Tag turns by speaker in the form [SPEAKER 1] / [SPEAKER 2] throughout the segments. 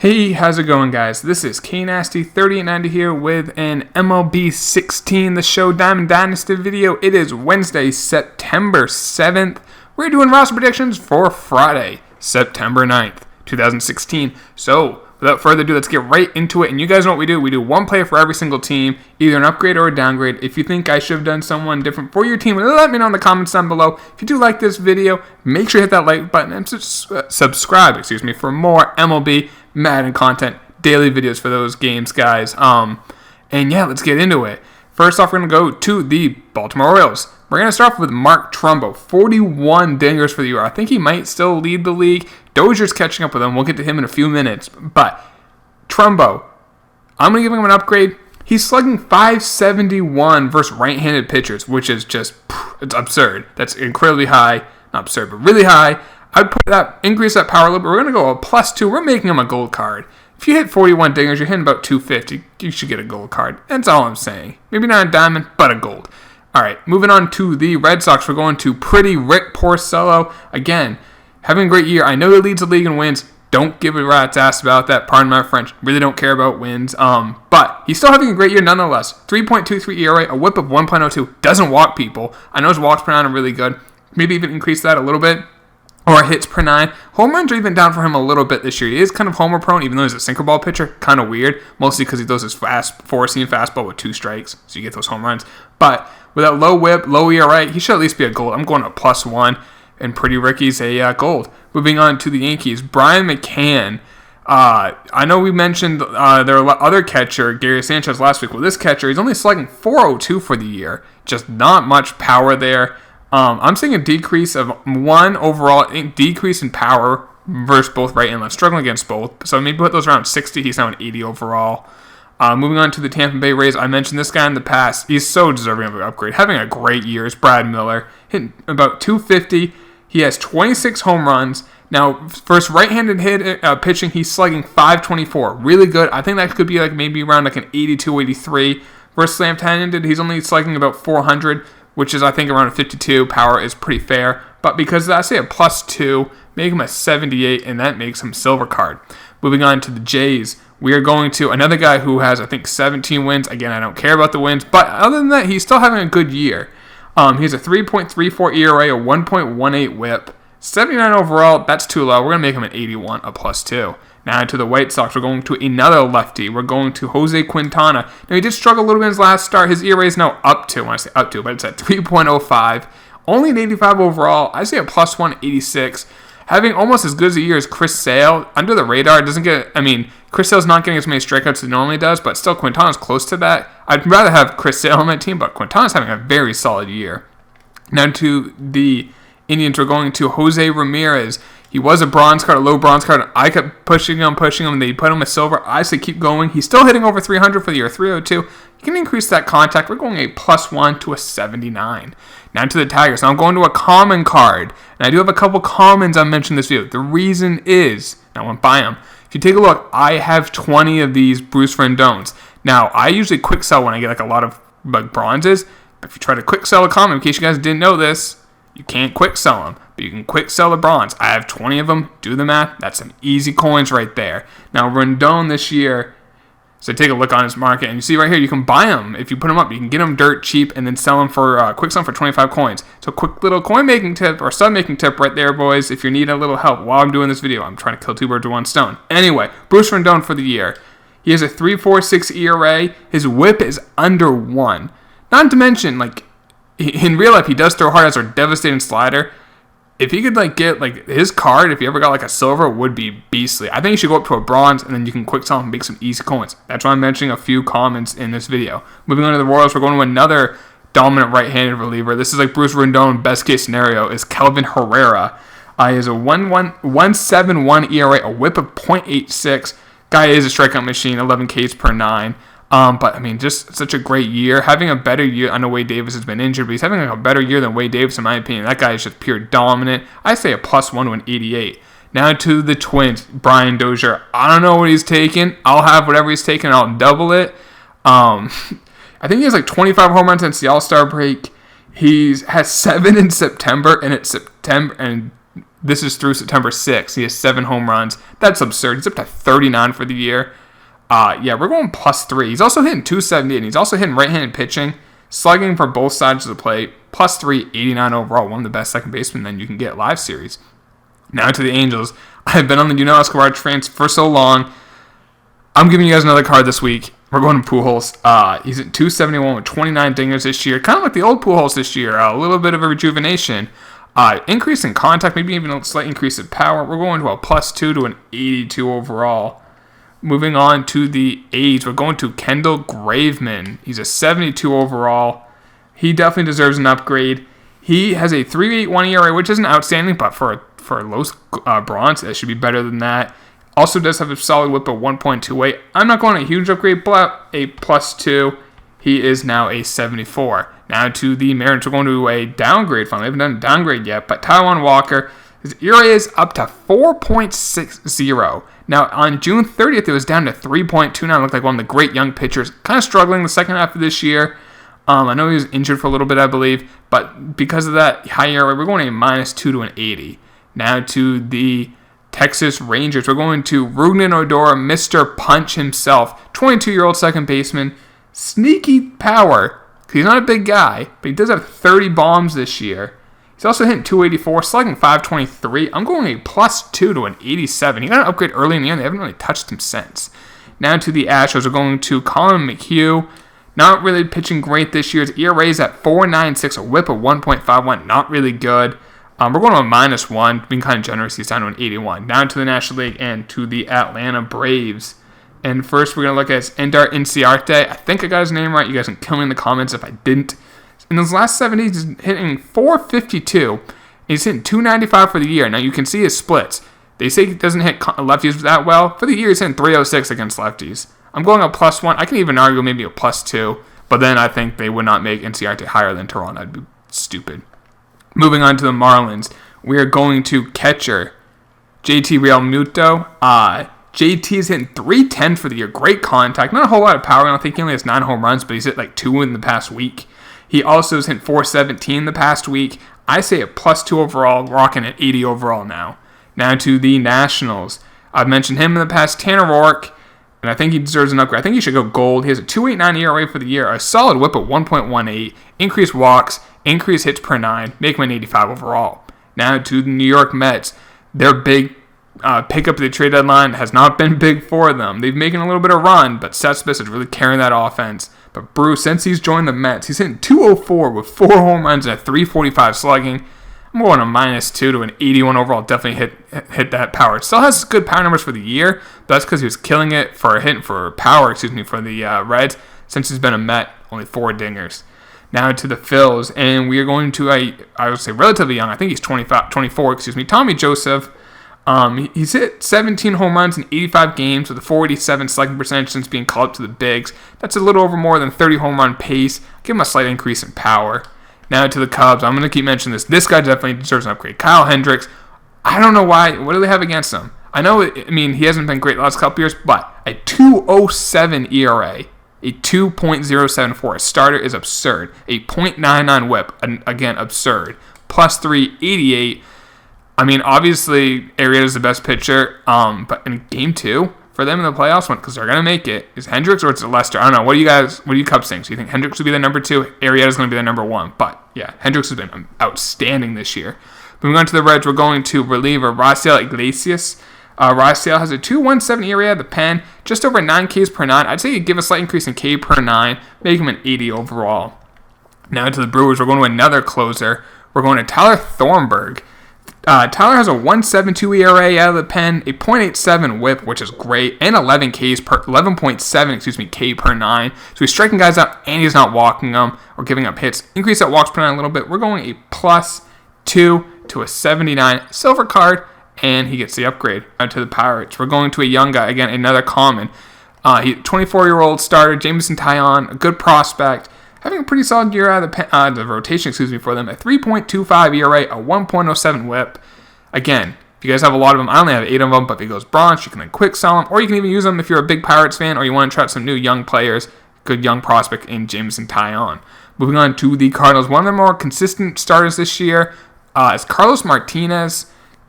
[SPEAKER 1] Hey, how's it going, guys? This is KNasty3890 here with an MLB 16 The Show Diamond Dynasty video. It is Wednesday, September 7th. We're doing roster predictions for Friday, September 9th, 2016. So, without further ado, let's get right into it. And you guys know what we do. We do one player for every single team, either an upgrade or a downgrade. If you think I should have done someone different for your team, let me know in the comments down below. If you do like this video, make sure you hit that like button and subscribe, for more MLB Madden content, daily videos for those games, guys. And yeah, let's get into it. First off, we're going to go to the Baltimore Orioles. We're going to start off with Mark Trumbo, 41 dingers for the year. I think he might still lead the league. Dozier's catching up with him. We'll get to him in a few minutes. But Trumbo, I'm going to give him an upgrade. He's slugging .571 versus right-handed pitchers, which is just, it's absurd. That's incredibly high. Not absurd, but really high. I'd increase that power a little bit. We're going to go a +2. We're making him a gold card. If you hit 41 dingers, you're hitting about 250. You should get a gold card. That's all I'm saying. Maybe not a diamond, but a gold. All right, moving on to the Red Sox. We're going to Pretty Rick Porcello. Again, having a great year. I know he leads the league in wins. Don't give a rat's ass about that. Pardon my French. Really don't care about wins. But he's still having a great year nonetheless. 3.23 ERA, a whip of 1.02. Doesn't walk people. I know his walks per 9 are really good. Maybe even increase that a little bit. Or hits per 9. Home runs are even down for him a little bit this year. He is kind of homer prone, even though he's a sinker ball pitcher. Kind of weird. Mostly because he throws his fast four-seam fastball with 2 strikes. So you get those home runs. But with that low whip, low ERA, he should at least be a gold. I'm going to +1. And Pretty Ricky's a gold. Moving on to the Yankees. Brian McCann. I know we mentioned their other catcher, Gary Sanchez, last week. Well, this catcher, he's only slugging .402 for the year. Just not much power there. I'm seeing a decrease of 1 overall, decrease in power versus both right and left, struggling against both. So maybe put those around 60. He's now an 80 overall. Moving on to the Tampa Bay Rays, I mentioned this guy in the past. He's so deserving of an upgrade. Having a great year is Brad Miller, hitting about 250. He has 26 home runs. Now, first right-handed pitching, he's slugging .524. Really good. I think that could be maybe around an 82, 83. Versus left-handed, he's only slugging about 400. Which is, I think, around a 52. Power is pretty fair. But because I say a +2, make him a 78, and that makes him silver card. Moving on to the Jays, we are going to another guy who has, I think, 17 wins. Again, I don't care about the wins. But other than that, he's still having a good year. He has a 3.34 ERA, a 1.18 whip. 79 overall, that's too low. We're going to make him an 81, a +2. Now to the White Sox, we're going to another lefty. We're going to Jose Quintana. Now, he did struggle a little bit in his last start. His ERA is now up to, when I say up to, but it's at 3.05. Only an 85 overall. I say a +1, 86. Having almost as good as a year as Chris Sale. Under the radar, Chris Sale's not getting as many strikeouts as he normally does, but still Quintana's close to that. I'd rather have Chris Sale on my team, but Quintana's having a very solid year. Now to the Indians, we're going to Jose Ramirez. He was a bronze card, a low bronze card. I kept pushing him. They put him a silver. I say keep going. He's still hitting over 300 for the year, 302. You can increase that contact. We're going a +1 to a 79. Now to the Tigers. Now I'm going to a common card. And I do have a couple commons I mentioned in this video. The reason is, I won't buy them. If you take a look, I have 20 of these Bruce Rendones. Now, I usually quick sell when I get a lot of bronzes. But if you try to quick sell a common, in case you guys didn't know this, you can't quick sell them, but you can quick sell the bronze. I have 20 of them. Do the math. That's some easy coins right there. Now, Rendon this year, so take a look on his market, and you see right here, you can buy them. If you put them up, you can get them dirt cheap and then sell them for, quick sell them for 25 coins. So quick little coin making tip or sub making tip right there, boys, if you're needing a little help while I'm doing this video. I'm trying to kill 2 birds with 1 stone. Anyway, Bruce Rendon for the year. He has a 3.46 ERA. His whip is under 1. Not to mention, in real life, he does throw hard as a devastating slider. If he could get his card, if he ever got a silver, would be beastly. I think he should go up to a bronze, and then you can quick sell and make some easy coins. That's why I'm mentioning a few comments in this video. Moving on to the Royals, we're going to another dominant right-handed reliever. This is Bruce Rendon. Best case scenario is Kelvin Herrera. He has a 1.71 ERA, a whip of .86. Guy is a strikeout machine, 11 Ks per 9. But just such a great year. Having a better year. I know Wade Davis has been injured, but he's having a better year than Wade Davis, in my opinion. That guy is just pure dominant. I say a +1 to an 88. Now to the Twins, Brian Dozier. I don't know what he's taking. I'll have whatever he's taking. I'll double it. I think he has 25 home runs since the All-Star break. He has 7 in September, and it's September, and This is through September 6th. He has 7 home runs. That's absurd. He's up to 39 for the year. We're going +3. He's also hitting .270, and he's also hitting right-handed pitching, slugging for both sides of the plate. +3, 89 overall. One of the best second basemen then you can get live series. Now to the Angels. I've been on the Yunel Escobar train for so long. I'm giving you guys another card this week. We're going to Pujols. He's at .271 with 29 dingers this year. Kind of like the old Pujols this year. A little bit of a rejuvenation. Increase in contact, maybe even a slight increase in power. We're going to a +2 to an 82 overall. Moving on to the A's, we're going to Kendall Graveman. He's a 72 overall. He definitely deserves an upgrade. He has a 3.81 ERA, which isn't outstanding, but for Los Bronze, it should be better than that. Also does have a solid whip of 1.28. I'm not going a huge upgrade, but a +2. He is now a 74. Now to the Mariners, we're going to a downgrade finally. We haven't done a downgrade yet, but Taijuan Walker, his ERA is up to 4.60. Now on June 30th, it was down to 3.29. Looked like one of the great young pitchers. Kind of struggling the second half of this year. I know he was injured for a little bit, I believe, but because of that high ERA, we're going a -2 to an 80. Now to the Texas Rangers, we're going to Rougned Odor, Mr. Punch himself, 22-year-old second baseman, sneaky power. He's not a big guy, but he does have 30 bombs this year. He's also hitting .284, slugging .523. I'm going a +2 to an 87. He got an upgrade early in the year, and they haven't really touched him since. Now to the Astros, we're going to Colin McHugh. Not really pitching great this year. His ERA is at 4.96, a whip of 1.51. Not really good. We're going to a -1, being kind of generous. He's down to an 81. Down to the National League and to the Atlanta Braves. And first, we're going to look at Ender Inciarte. I think I got his name right. You guys can kill me in the comments if I didn't. In those last 7 days, he's hitting .452. He's hitting .295 for the year. Now, you can see his splits. They say he doesn't hit lefties that well. For the year, he's hitting .306 against lefties. I'm going a +1. I can even argue maybe a +2. But then I think they would not make Inciarte higher than Toronto. That'd be stupid. Moving on to the Marlins, we are going to catcher JT Realmuto. JT's hitting .310 for the year. Great contact. Not a whole lot of power. I don't think he only has 9 home runs, but he's hit like 2 in the past week. He also has hit .417 the past week. I say a +2 overall, rocking at 80 overall now. Now to the Nationals. I've mentioned him in the past, Tanner Roark, and I think he deserves an upgrade. I think he should go gold. He has a .289 ERA for the year, a solid whip of 1.18, increased walks, increased hits per 9, make him an 85 overall. Now to the New York Mets. Their big pickup at the trade deadline has not been big for them. They've making a little bit of run, but Cespedes is really carrying that offense. But Bruce, since he's joined the Mets, he's hitting .204 with 4 home runs and a .345 slugging. I'm going a -2 to an 81 overall. Definitely hit that power. It still has good power numbers for the year, but that's because he was killing it for power for the Reds. Since he's been a Met, only 4 dingers. Now to the Phils, and we are going to I would say relatively young. I think he's 24. Tommy Joseph. He's hit 17 home runs in 85 games with a .487 slugging percentage since being called up to the bigs. That's a little over more than 30 home run pace. Give him a slight increase in power. Now to the Cubs. I'm going to keep mentioning this. This guy definitely deserves an upgrade. Kyle Hendricks. I don't know why. What do they have against him? He hasn't been great the last couple years, but a .207 ERA, a 2.07 for a starter is absurd. A .99 whip, again, absurd. +3, 88. Obviously, Arrieta's the best pitcher, but in Game 2, for them in the playoffs, because they're going to make it, is Hendricks or it's Lester? I don't know. What do you Cubs think? So you think Hendricks will be the number 2? Arrieta's going to be the number 1. But, yeah, Hendricks has been outstanding this year. Moving on to the Reds, we're going to reliever Raisel Iglesias. Raisel has a .217 ERA at the pen, just over 9 Ks per 9. I'd say you give a slight increase in K per 9, make him an 80 overall. Now to the Brewers, we're going to another closer. We're going to Tyler Thornburg. Tyler has a .172 ERA out of the pen, a .87 whip, which is great, and 11.7 K per 9. So he's striking guys out, and he's not walking them or giving up hits. Increase that walks per 9 a little bit. We're going a +2 to a 79 silver card, and he gets the upgrade to the Pirates. We're going to a young guy, again, another common. 24-year-old starter, Jameson Taillon, a good prospect. Having a pretty solid year out of the rotation, for them. A 3.25 ERA, a 1.07 whip. Again, if you guys have a lot of them, I only have 8 of them, but if he goes bronze, you can then quick sell them, or you can even use them if you're a big Pirates fan, or you want to try out some new young players. Good young prospect in Jameson Taillon. Moving on to the Cardinals. One of their more consistent starters this year is Carlos Martinez.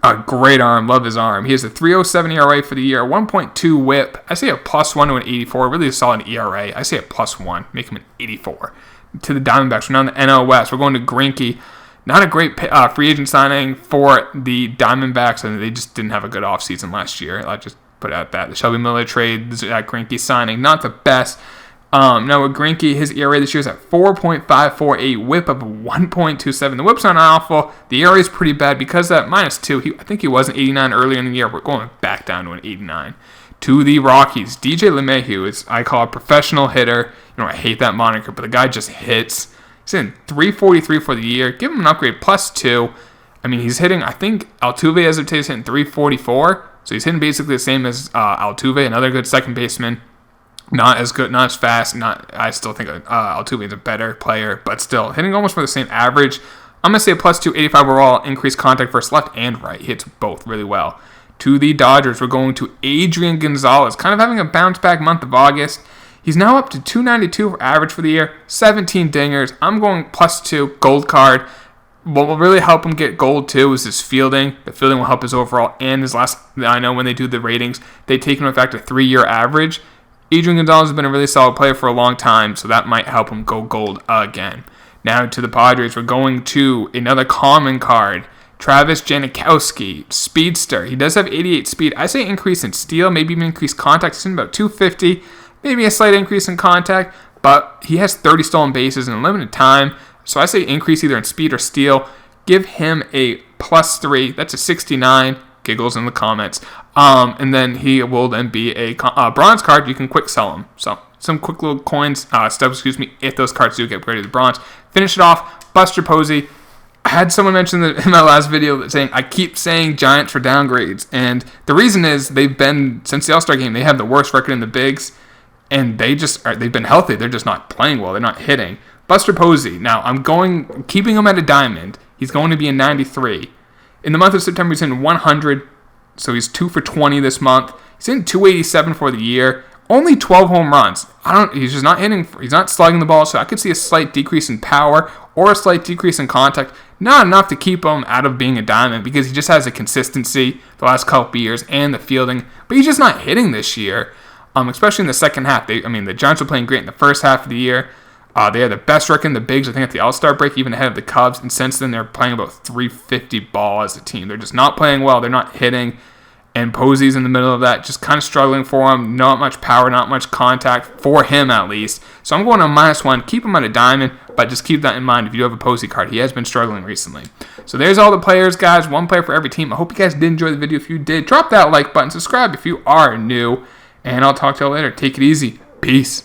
[SPEAKER 1] A great arm. Love his arm. He has a 3.07 ERA for the year, 1.2 WHIP. I say a +1 to an 84. Really a solid ERA. I say a +1. Make him an 84. To the Diamondbacks. We're now in the NL West. We're going to Greinke. Not a great free agent signing for the Diamondbacks, and they just didn't have a good offseason last year. I just put out that. The Shelby Miller trade, that Greinke signing, not the best. Now with Greinke, his ERA this year is at 4.548, WHIP of 1.27. The WHIP's not awful. The ERA is pretty bad because of that -2. I think he was an 89 earlier in the year. We're going back down to an 89. To the Rockies, DJ LeMahieu is, I call, a professional hitter. I hate that moniker, but the guy just hits. He's in 343 for the year. Give him an upgrade, +2. I mean, he's hitting, I think Altuve as of today is hitting 344. So he's hitting basically the same as Altuve, another good second baseman. Not as good, not as fast. I still think Altuve is a better player, but still hitting almost for the same average. I'm going to say a +2, 85 overall, increased contact versus left and right. He hits both really well. To the Dodgers, we're going to Adrian Gonzalez, kind of having a bounce-back month of August. He's now up to 292 for average for the year, 17 dingers. I'm going +2, gold card. What will really help him get gold, too, is his fielding. The fielding will help his overall and his last. I know when they do the ratings, they take into effect a 3-year average. Adrian Gonzalez has been a really solid player for a long time, so that might help him go gold again. Now to the Padres, we're going to another common card. Travis Janikowski, speedster. He does have 88 speed. I say increase in steal, maybe even increase contact. He's in about 250, maybe a slight increase in contact, but he has 30 stolen bases in a limited time, so I say increase either in speed or steal. Give him a +3. That's a 69. Giggles in the comments. And then he will then be a bronze card. You can quick sell him. So some quick little coins, stubs, if those cards do get upgraded to bronze. Finish it off. Buster Posey. I had someone mention that in my last video that saying I keep saying Giants for downgrades, and the reason is they've been, since the All-Star game, they have the worst record in the bigs, and they've been healthy. They're just not playing well. They're not hitting. Buster Posey. Now I'm keeping him at a diamond. He's going to be a 93. In the month of September, he's in 100, so he's 2 for 20 this month. He's in 287 for the year. Only 12 home runs. He's just not hitting. He's not slugging the ball, so I could see a slight decrease in power or a slight decrease in contact. Not enough to keep him out of being a diamond because he just has a consistency the last couple of years and the fielding, but he's just not hitting this year, especially in the second half. The Giants were playing great in the first half of the year. They had the best record in the bigs, I think, at the All-Star break, even ahead of the Cubs. And since then, they're playing about 350 ball as a team. They're just not playing well. They're not hitting. And Posey's in the middle of that, just kind of struggling for him. Not much power, not much contact, for him at least. So I'm going on -1. Keep him at a diamond, but just keep that in mind if you do have a Posey card. He has been struggling recently. So there's all the players, guys. One player for every team. I hope you guys did enjoy the video. If you did, drop that like button. Subscribe if you are new. And I'll talk to you later. Take it easy. Peace.